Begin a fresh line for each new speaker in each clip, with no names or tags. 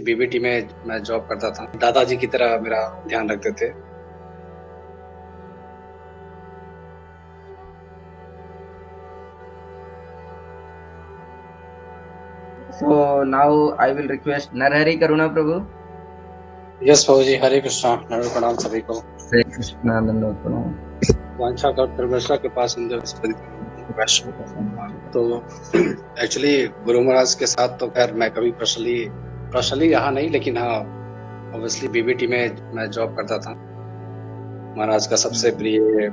BBT में मैं job करता था। दादाजी की तरह मेरा ध्यान रखते थे।
So now I will request Narhari Karuna Prabhu.
Yes Prabhu ji, Hare Krishna, नमो प्रणाम सभी को।
Hare Krishna दंडवत प्रणाम।
वांछा कर परमेश्वर के पास तो एक्चुअली गुरु महाराज के साथ तो खैर मैं कभी पर्सनली यहाँ नहीं, लेकिन हाँ ऑब्वियसली बीबीटी में मैं जॉब करता था। महाराज का सबसे प्रिय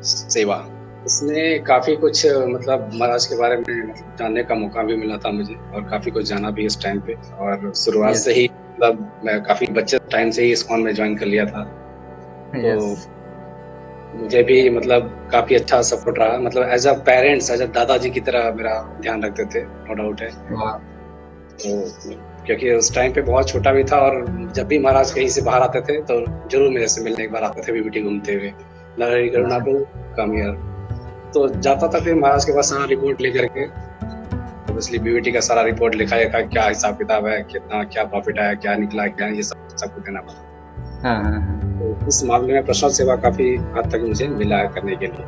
सेवा, इसमें काफी कुछ मतलब महाराज के बारे में मतलब जानने का मौका भी मिला था मुझे, और काफी कुछ जाना भी इस टाइम पे। और शुरुआत से ही मतलब मैं काफी बच्चे टाइम से ही इस्कॉन में ज्वाइन कर लिया था। तो मुझे भी मतलब काफी अच्छा सपोर्ट रहा, मतलब as a parents, as a दादाजी की तरह मेरा ध्यान रखते थे, नो डाउट है। तो क्योंकि उस टाइम पे बहुत छोटा भी था, और जब भी महाराज कहीं से बाहर आते थे तो जरूर मेरे से मिलने एक बार आते थे बीबीटी घूमते हुए। नरहरि करुणा प्रभु कम हियर, तो जाता था फिर महाराज के पास सारा रिपोर्ट लेकर के। ऑब्वियसली बीबीटी का सारा रिपोर्ट लिखा है, क्या हिसाब किताब है, कितना क्या प्रॉफिट आया, क्या निकला, क्या, ये सब कुछ देना पड़ा। तो इस मामले में प्रसाद सेवा काफी हद तक मुझे मिला है करने के लिए।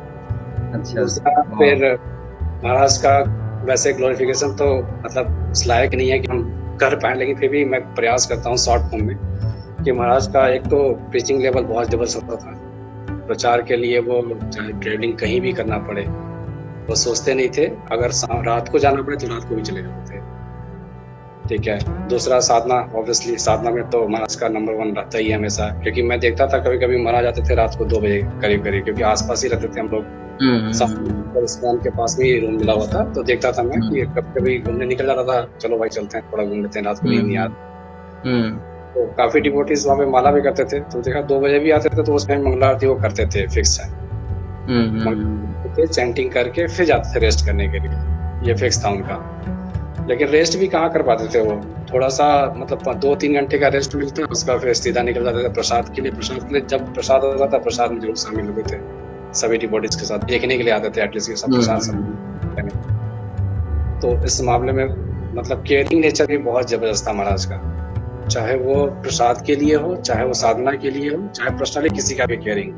अच्छा।
दूसरा फिर महाराज का वैसे ग्लोरिफिकेशन तो मतलब इस लायक नहीं है कि हम कर पाए, लेकिन फिर भी मैं प्रयास करता हूँ शॉर्ट फॉर्म में कि महाराज का एक तो प्रीचिंग लेवल बहुत जबरदस्त होता था। प्रचार के लिए वो चाहे ट्रेवलिंग कहीं भी करना पड़े, वो सोचते नहीं थे, अगर रात को जाना पड़े तो रात को भी चले जाते थे। ठीक है। दूसरा साधना, ऑब्वियसली साधना में तो महाराज का नंबर 1 रहता ही है हमेशा, क्योंकि मैं देखता था कभी कभी महाराज आते थे रात को 2 बजे करीब, क्योंकि आसपास ही रहते थे हम लोग। इस्कॉन के पास में ही रूम मिला हुआ था, तो देखता था मैं कि कभी घूमने निकल जाता था, चलो भाई चलते हैं थोड़ा घूम लेते हैं, रात को नींद नहीं आती। तो काफी डिवोटीज वहाँ पे माला भी करते थे, तो देखा 2 बजे भी आते थे, तो उस टाइम मंगला आरती वो करते थे फिक्स है। चैंटिंग करके फिर जाते थे रेस्ट करने के लिए, ये फिक्स था उनका। लेकिन रेस्ट भी कहाँ कर पाते थे वो, थोड़ा सा मतलब 2-3 घंटे का रेस्ट मिलता, उसका फिर सीधा निकल जाते थे प्रसाद के लिए। जब प्रसाद होता था, प्रसाद में जरूर शामिल होते थे, सभी डिवोटीज के साथ देखने के लिए आते थे, एटलीस्ट ये सब प्रसाद सब। तो इस मामले में मतलब केयरिंग नेचर भी बहुत जबरदस्त था महाराज का, चाहे वो प्रसाद के लिए हो, चाहे वो साधना के लिए हो, चाहे पर्सनली किसी का भी केयरिंग,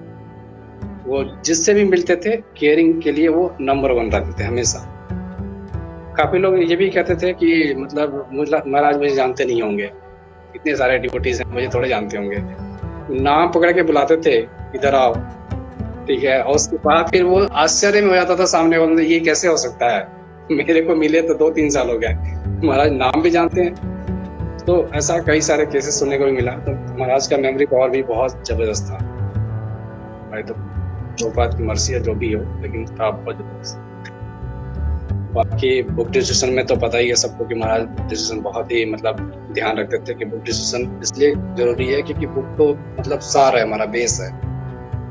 वो जिससे भी मिलते थे केयरिंग के लिए वो नंबर 1 रहते थे हमेशा। काफी लोग ये भी कहते थे कि मतलब महाराज मुझे जानते नहीं होंगे, इतने सारे डिवोटीज हैं, मुझे थोड़े जानते होंगे। नाम पकड़ के बुलाते थे, इधर आओ, ठीक है। और उसके बाद फिर वो आश्चर्य में हो जाता था सामने वाले, ये कैसे हो सकता है, मेरे को मिले तो 2-3 साल हो गए, महाराज नाम भी जानते हैं। तो ऐसा कई सारे केसेस सुनने को भी मिला। तो महाराज का मेमोरी पावर भी बहुत जबरदस्त था भाई, तो बात की मर्जी है जो भी हो, लेकिन था बहुत जबरदस्त। बाकी बुक डिस्कशन में तो पता ही है सबको कि महाराज डिस्कशन बहुत ही मतलब ध्यान रखते थे कि बुक डिस्कशन इसलिए जरूरी है क्योंकि बुक तो मतलब सार है, हमारा बेस है।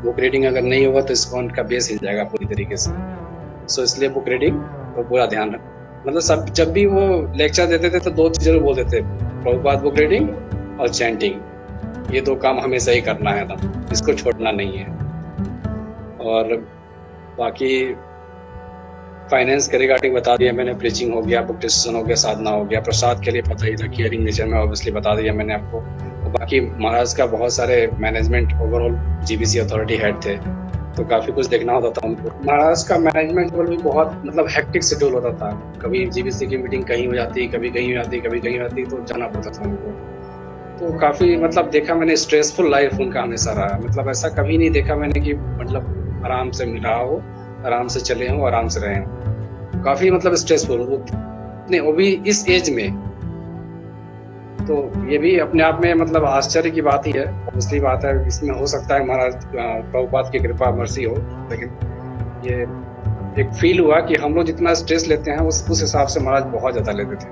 बुक रीडिंग अगर नहीं होगा तो इसको उनका बेस हिल जाएगा पूरी तरीके से। सो इसलिए बुक रीडिंग तो पूरा ध्यान रख, मतलब सब जब भी वो लेक्चर देते थे तो 2 चीज जरूर बोलते थे, प्रभुपाद बुक रीडिंग और चैंटिंग, ये 2 काम हमेशा ही करना है, इसको छोड़ना नहीं है। और बाकी फाइनेंस के रिगार्डिंग बता दिया मैंने, प्रीचिंग हो गया, बुक डिस्कशन हो गया, साधना हो गया, प्रसाद के लिए पता ही था, केयरिंग नेचर में ऑब्वियसली बता दिया मैंने आपको। और बाकी महाराज का बहुत सारे management, overall GBC authority head थे, तो काफी कुछ देखना होता था उनको। महाराज का मैनेजमेंट भी बहुत मतलब हेक्टिक शेड्यूल होता था, कभी जीबीसी की मीटिंग कहीं हो जाती, कभी कहीं हो जाती, कभी कहीं हो जाती, तो जाना पड़ता था उनको। तो काफी मतलब देखा मैंने, स्ट्रेसफुल लाइफ उनका हमेशा रहा, मतलब ऐसा कभी नहीं देखा मैंने कि मतलब आराम से रहा हो, आराम से चले हो, आराम से रहे हो। काफी मतलब स्ट्रेसफुल वो भी इस एज में, तो ये भी अपने आप में मतलब आश्चर्य की बात ही है। दूसरी बात है, इसमें हो सकता है महाराज प्रभुपाद की कृपा मर्सी हो, लेकिन ये एक फील हुआ कि हम लोग जितना स्ट्रेस लेते हैं उस हिसाब से महाराज बहुत ज्यादा लेते थे।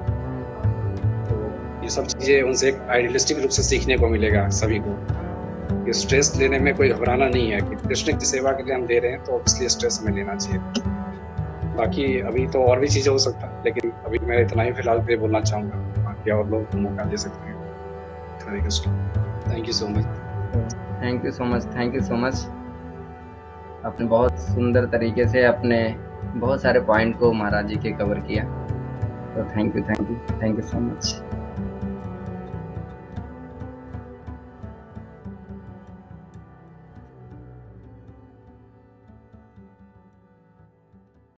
तो ये सब चीजें उनसे एक आइडियलिस्टिक रूप से सीखने को मिलेगा सभी को, कि स्ट्रेस लेने में कोई घबराना नहीं है, कि कृष्ण की सेवा के लिए हम दे रहे हैं तो इसलिए स्ट्रेस में लेना चाहिए। बाकी अभी तो और भी चीजें हो सकता है, लेकिन अभी मैं इतना ही फिलहाल पे बोलना चाहूंगा, बाकी और लोग मौका दे सकते हैं। Hare Krishna, thank you so much.
Thank you so much. आपने बहुत सुंदर तरीके से अपने बहुत सारे पॉइंट को महाराज जी के कवर किया, तो थैंक यू सो मच।